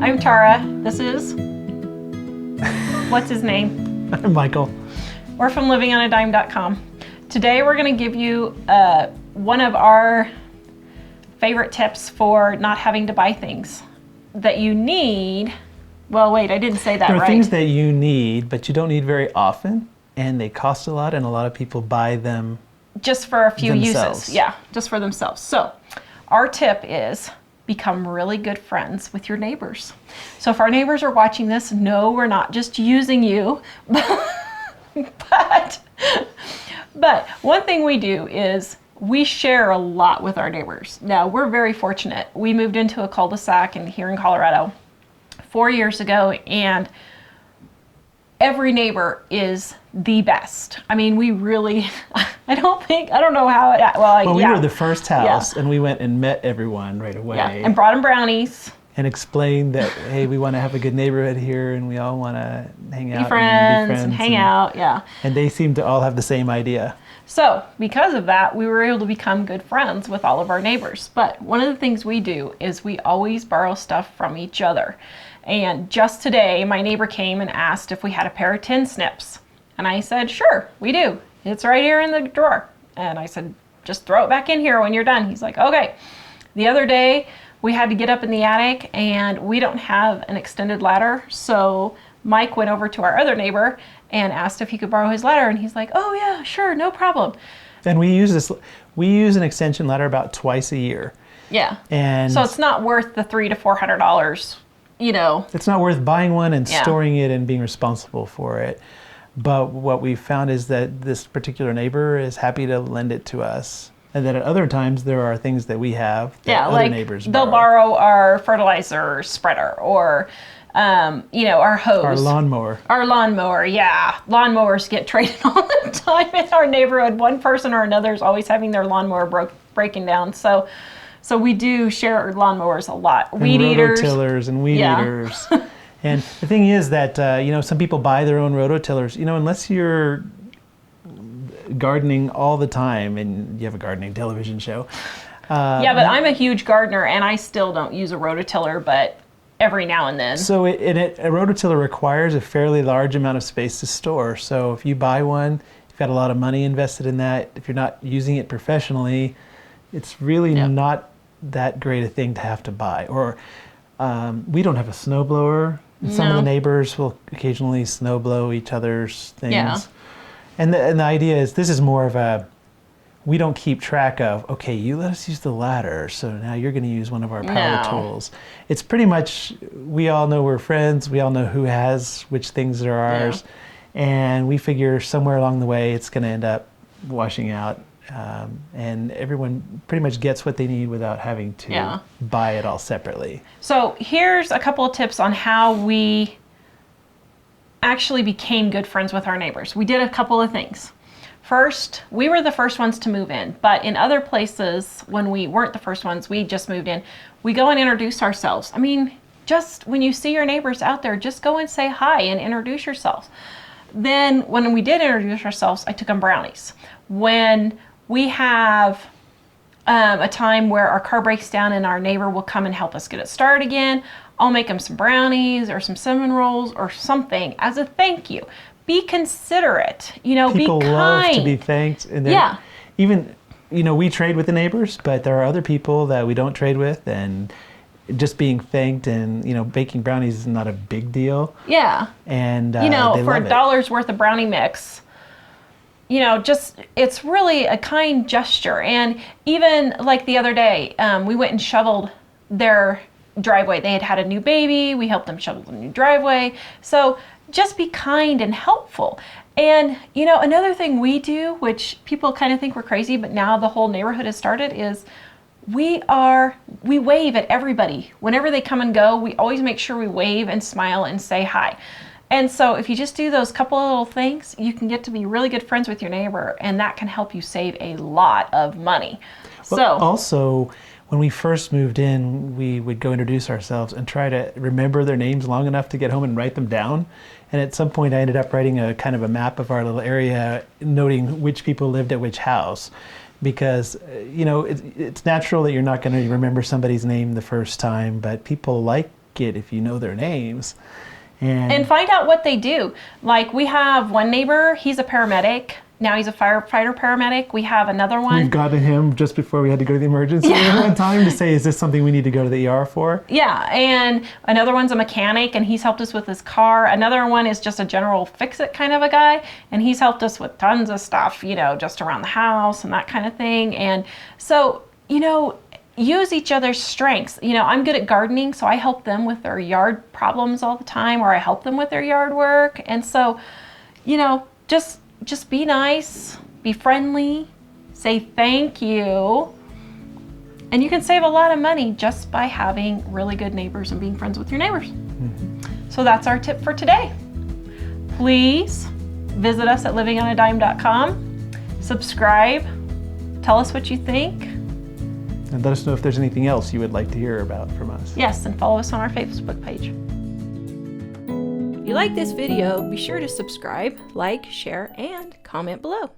I'm Tara. This is... What's his name? I'm Michael. We're from livingonadime.com. Today we're going to give you one of our favorite tips for not having to buy things that you need. Well, wait, I didn't say that right. There are things that you need, but you don't need very often, and they cost a lot, and a lot of people buy them just for a few themselves. uses. Yeah, just for themselves. So our tip is become really good friends with your neighbors. So if our neighbors are watching this, no, we're not just using you, but one thing we do is we share a lot with our neighbors. Now, we're very fortunate. We moved into a cul-de-sac here in Colorado 4 years ago, and every neighbor is the best. I mean, we really, I don't know how it, well, we were the first house, and we went and met everyone right away. Yeah, and brought them brownies. And explained that, hey, we want to have a good neighborhood here, and we all want to hang out, be friends and hang out, yeah. And they seem to all have the same idea. So because of that, we were able to become good friends with all of our neighbors. But one of the things we do is we always borrow stuff from each other. And just today, my neighbor came and asked if we had a pair of tin snips. And I said, sure, we do. It's right here in the drawer. And I said, just throw it back in here when you're done. He's like, okay. The other day, we had to get up in the attic, and we don't have an extended ladder. So Mike went over to our other neighbor and asked if he could borrow his ladder. And he's like, oh yeah, sure, no problem. And we use an extension ladder about twice a year. Yeah. And so it's not worth the $300 to $400, you know. It's not worth buying one and storing it and being responsible for it. But what we found is that this particular neighbor is happy to lend it to us. And then at other times, there are things that we have that other neighbors borrow. They'll borrow our fertilizer spreader or, our hose. Our lawnmower. Our lawnmower, yeah. Lawnmowers get traded all the time in our neighborhood. One person or another is always having their lawnmower breaking down. So we do share our lawnmowers a lot. And weed eaters. Rototillers and weed eaters. And the thing is that, some people buy their own rototillers. Unless you're gardening all the time and you have a gardening television show. But I'm a huge gardener, and I still don't use a rototiller, but every now and then. So a rototiller requires a fairly large amount of space to store. So if you buy one, you've got a lot of money invested in that. If you're not using it professionally, it's really not that great a thing to have to buy. Or we don't have a snowblower. Some of the neighbors will occasionally snowblow each other's things. Yeah. And the idea is, this is more of we don't keep track of, okay, you let us use the ladder, so now you're going to use one of our power tools. It's pretty much, we all know we're friends, we all know who has which things are ours, and we figure somewhere along the way it's going to end up washing out, and everyone pretty much gets what they need without having to buy it all separately. So here's a couple of tips on how we actually became good friends with our neighbors. We did a couple of things. First, we were the first ones to move in, but in other places, when we weren't the first ones, we just moved in, we go and introduce ourselves. I mean, just when you see your neighbors out there, just go and say hi and introduce yourselves. Then when we did introduce ourselves, I took them brownies. When we have a time where our car breaks down and our neighbor will come and help us get it started again, I'll make them some brownies or some cinnamon rolls or something as a thank you. Be considerate, People be kind. love to be thanked. And even, we trade with the neighbors, but there are other people that we don't trade with, and just being thanked and, baking brownies is not a big deal. Yeah. And, for $1 worth of brownie mix, it's really a kind gesture. And even like the other day, we went and shoveled their driveway. They had a new baby. We helped them shovel the new driveway. So just be kind and helpful. And, another thing we do, which people kind of think we're crazy, but now the whole neighborhood has started, is we wave at everybody. Whenever they come and go, we always make sure we wave and smile and say hi. And so if you just do those couple of little things, you can get to be really good friends with your neighbor, and that can help you save a lot of money. Well, also, when we first moved in, we would go introduce ourselves and try to remember their names long enough to get home and write them down. And at some point, I ended up writing a kind of a map of our little area, noting which people lived at which house. Because, it's natural that you're not going to remember somebody's name the first time, but people like get if you know their names. And find out what they do. Like, we have one neighbor, he's a paramedic. Now he's a firefighter paramedic. We have another one. We've gotten him just before we had to go to the emergency room one time to say, is this something we need to go to the ER for? Yeah, and another one's a mechanic, and he's helped us with his car. Another one is just a general fix-it kind of a guy, and he's helped us with tons of stuff, you know, just around the house and that kind of thing. And so, you know, use each other's strengths. You know, I'm good at gardening, so I help them with their yard problems all the time, or I help them with their yard work. And so, you know, just be nice, be friendly, say thank you, and you can save a lot of money just by having really good neighbors and being friends with your neighbors. Mm-hmm. So that's our tip for today. Please visit us at livingonadime.com, subscribe, tell us what you think. And let us know if there's anything else you would like to hear about from us. Yes, and follow us on our Facebook page. If you like this video, be sure to subscribe, like, share, and comment below.